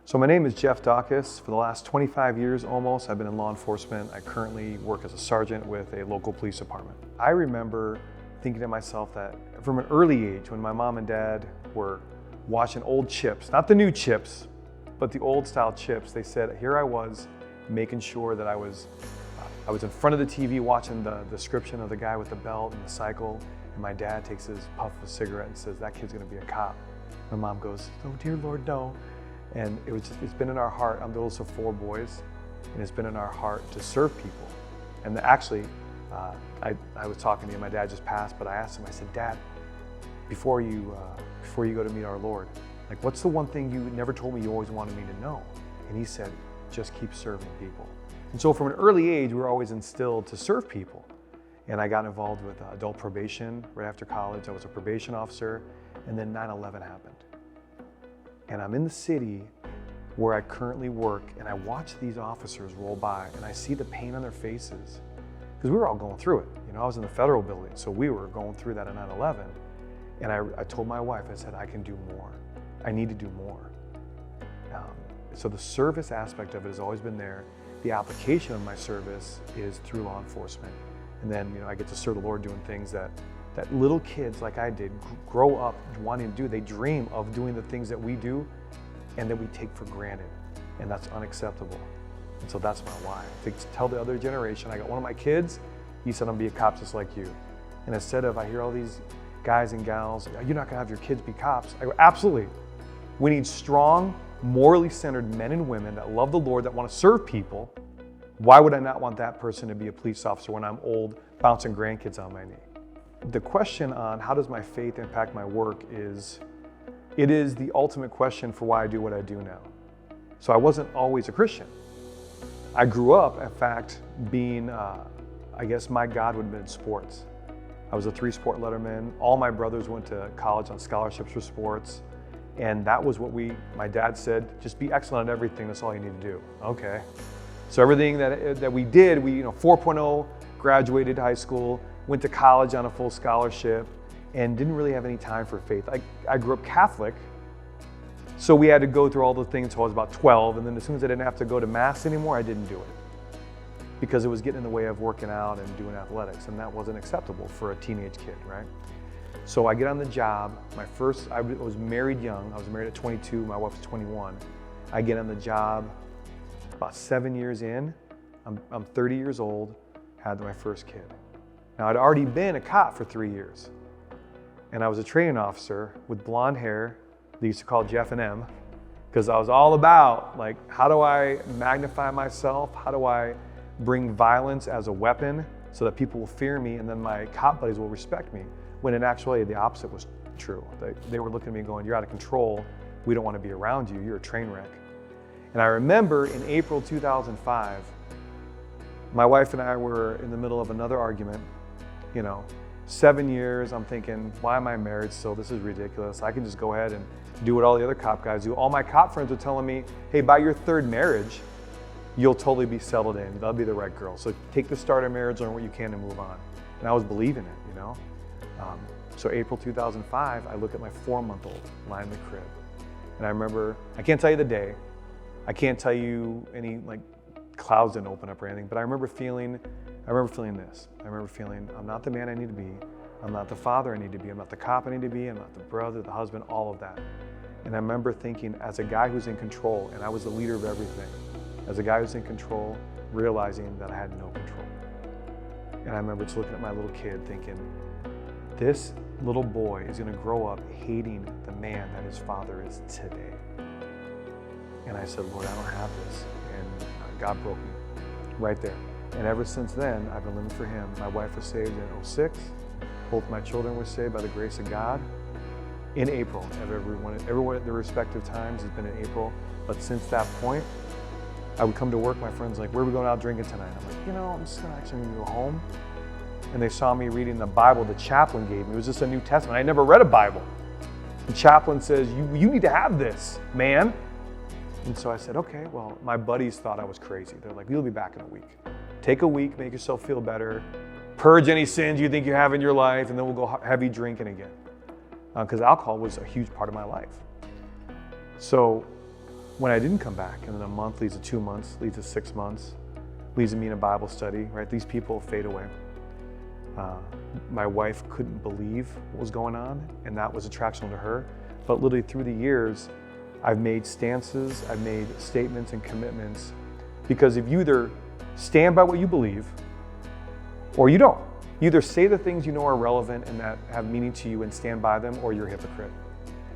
So my name is Jeff Daukas. For the last 25 years almost, I've been in law enforcement. I currently work as a sergeant with a local police department. I remember thinking to myself that from an early age, when my mom and dad were watching old chips, not the new chips, but the old style chips, they said, here I was making sure that I was in front of the TV watching the description of the guy with the belt and the cycle, and my dad takes his puff of a cigarette and says, that kid's gonna be a cop. My mom goes, oh dear Lord, no. And it's been in our heart. I'm the oldest of 4 boys, and it's been in our heart to serve people. And actually, I was talking to you, my dad just passed, but I asked him, I said, Dad, before you go to meet our Lord, like what's the one thing you never told me you always wanted me to know? And he said, just keep serving people. And so from an early age, we were always instilled to serve people. And I got involved with adult probation right after college. I was a probation officer, and then 9/11 happened. And I'm in the city where I currently work, and I watch these officers roll by, and I see the pain on their faces, because we were all going through it. You know, I was in the federal building, so we were going through that at 9/11. And I told my wife, I said, I can do more. I need to do more. So the service aspect of it has always been there. The application of my service is through law enforcement. And then, you know, I get to serve the Lord doing things that little kids like I did grow up wanting to do. They dream of doing the things that we do and that we take for granted. And that's unacceptable. And so that's my why. To tell the other generation, I got one of my kids, he said, I'm gonna be a cop just like you. And instead of, I hear all these guys and gals, you're not gonna have your kids be cops. I go, absolutely. We need strong, morally centered men and women that love the Lord, that wanna serve people. Why would I not want that person to be a police officer when I'm old, bouncing grandkids on my knee? The question on how does my faith impact my work is the ultimate question for why I do what I do now. So I wasn't always a Christian. I grew up, in fact, being, I guess my God would have been sports. I was a 3-sport letterman. All my brothers went to college on scholarships for sports. And that was what my dad said, just be excellent at everything, that's all you need to do. Okay. So everything that we did, 4.0, graduated high school, went to college on a full scholarship, and didn't really have any time for faith. I grew up Catholic, so we had to go through all the things until I was about 12, and then as soon as I didn't have to go to Mass anymore, I didn't do it. Because it was getting in the way of working out and doing athletics, and that wasn't acceptable for a teenage kid, right? So I get on the job, I was married young, I was married at 22, my wife was 21. I get on the job, about 7 years in, I'm 30 years old, had my first kid. Now, I'd already been a cop for 3 years, and I was a training officer with blonde hair. They used to call Jeff and M, because I was all about, like, how do I magnify myself? How do I bring violence as a weapon so that people will fear me, and then my cop buddies will respect me? When in actuality, the opposite was true. They were looking at me going, you're out of control. We don't want to be around you. You're a train wreck. And I remember in April 2005, my wife and I were in the middle of another argument. 7 years, I'm thinking, why am I married still? This is ridiculous. I can just go ahead and do what all the other cop guys do. All my cop friends were telling me, hey, by your 3rd marriage, you'll totally be settled in. That'll be the right girl. So take the start of marriage, learn what you can, and move on. And I was believing it, So April 2005, I look at my 4-month-old lying in the crib. And I remember, I can't tell you the day. I can't tell you any clouds didn't open up or anything, but I remember feeling this. I remember feeling, I'm not the man I need to be. I'm not the father I need to be. I'm not the cop I need to be. I'm not the brother, the husband, all of that. And I remember thinking, as a guy who's in control, and I was the leader of everything, as a guy who's in control, realizing that I had no control. And I remember just looking at my little kid thinking, this little boy is gonna grow up hating the man that his father is today. And I said, Lord, I don't have this. And God broke me right there. And ever since then, I've been living for Him. My wife was saved in 2006. Both my children were saved by the grace of God in April. Everyone at their respective times has been in April. But since that point, I would come to work, my friends like, where are we going out drinking tonight? I'm like, I'm just actually gonna go home. And they saw me reading the Bible the chaplain gave me. It was just a New Testament. I never read a Bible. The chaplain says, you need to have this, man. And so I said, okay, well, my buddies thought I was crazy. They're like, we'll be back in a week. Take a week, make yourself feel better, purge any sins you think you have in your life, and then we'll go heavy drinking again. Because alcohol was a huge part of my life. So when I didn't come back, and then a month leads to 2 months, leads to 6 months, leads to me in a Bible study, right? These people fade away. My wife couldn't believe what was going on, and that was attractional to her. But literally through the years, I've made stances, I've made statements and commitments, because if you either stand by what you believe or you don't, you either say the things you know are relevant and that have meaning to you and stand by them, or you're a hypocrite.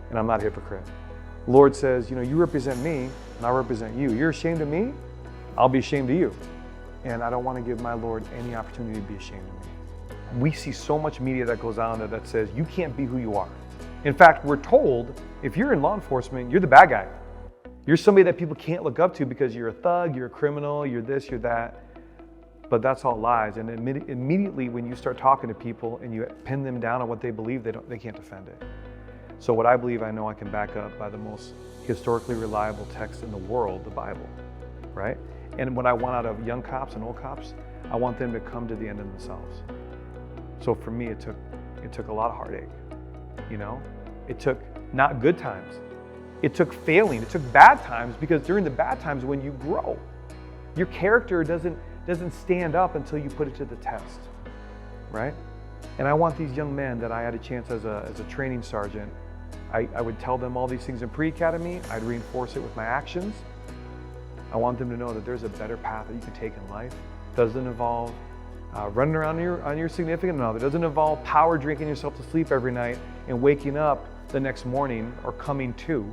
And I'm not a hypocrite. The Lord says, you represent me and I represent you. You're ashamed of me, I'll be ashamed of you. And I don't want to give my Lord any opportunity to be ashamed of me. We see so much media that goes on that says you can't be who you are. In fact, we're told if you're in law enforcement, you're the bad guy. You're somebody that people can't look up to because you're a thug, you're a criminal, you're this, you're that. But that's all lies. And immediately when you start talking to people and you pin them down on what they believe, they can't defend it. So what I believe, I know I can back up by the most historically reliable text in the world, the Bible, right? And what I want out of young cops and old cops, I want them to come to the end of themselves. So for me, it took a lot of heartache, It took not good times. It took failing. It took bad times, because during the bad times when you grow, your character doesn't stand up until you put it to the test, right? And I want these young men that I had a chance as a training sergeant, I would tell them all these things in pre-academy. I'd reinforce it with my actions. I want them to know that there's a better path that you can take in life. It doesn't involve running around on your significant other. It doesn't involve power drinking yourself to sleep every night and waking up the next morning or coming to.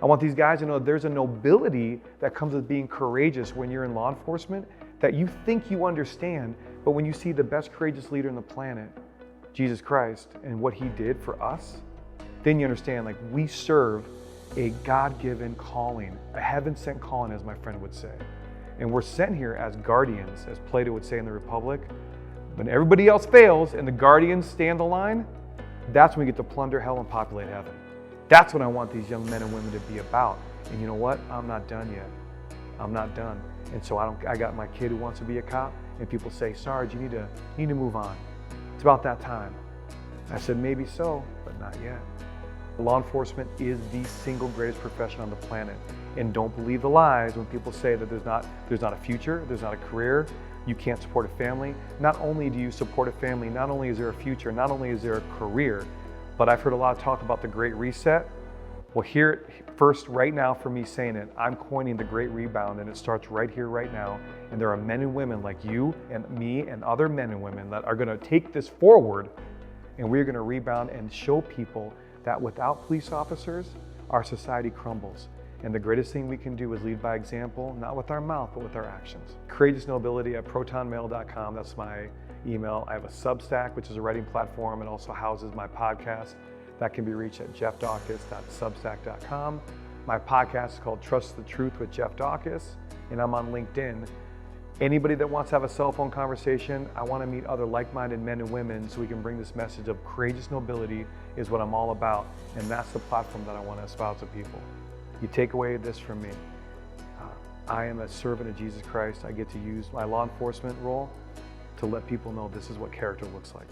I want these guys to know there's a nobility that comes with being courageous when you're in law enforcement that you think you understand, but when you see the best courageous leader on the planet, Jesus Christ, and what he did for us, then you understand, like, we serve a God-given calling, a heaven-sent calling, as my friend would say. And we're sent here as guardians, as Plato would say in the Republic. When everybody else fails and the guardians stand the line, that's when we get to plunder hell and populate heaven. That's what I want these young men and women to be about. And you know what? I'm not done yet. I'm not done. And so I got my kid who wants to be a cop, and people say, Sarge, you need to move on. It's about that time. I said, maybe so, but not yet. Law enforcement is the single greatest profession on the planet. And don't believe the lies when people say that there's not a future, there's not a career, you can't support a family. Not only do you support a family, not only is there a future, not only is there a career, but I've heard a lot of talk about the Great Reset. Well, hear it first right now for me saying it. I'm coining the Great Rebound, and it starts right here, right now. And there are men and women like you and me and other men and women that are gonna take this forward, and we're gonna rebound and show people that without police officers, our society crumbles. And the greatest thing we can do is lead by example, not with our mouth, but with our actions. Courageous Nobility at protonmail.com, that's my email. I have a Substack, which is a writing platform. It also houses my podcast. That can be reached at jeffdaukas.substack.com. My podcast is called Trust the Truth with Jeff Daukas, and I'm on LinkedIn. Anybody that wants to have a cell phone conversation, I want to meet other like-minded men and women so we can bring this message of courageous nobility is what I'm all about. And that's the platform that I want to espouse to people. You take away this from me. I am a servant of Jesus Christ. I get to use my law enforcement role to let people know this is what character looks like.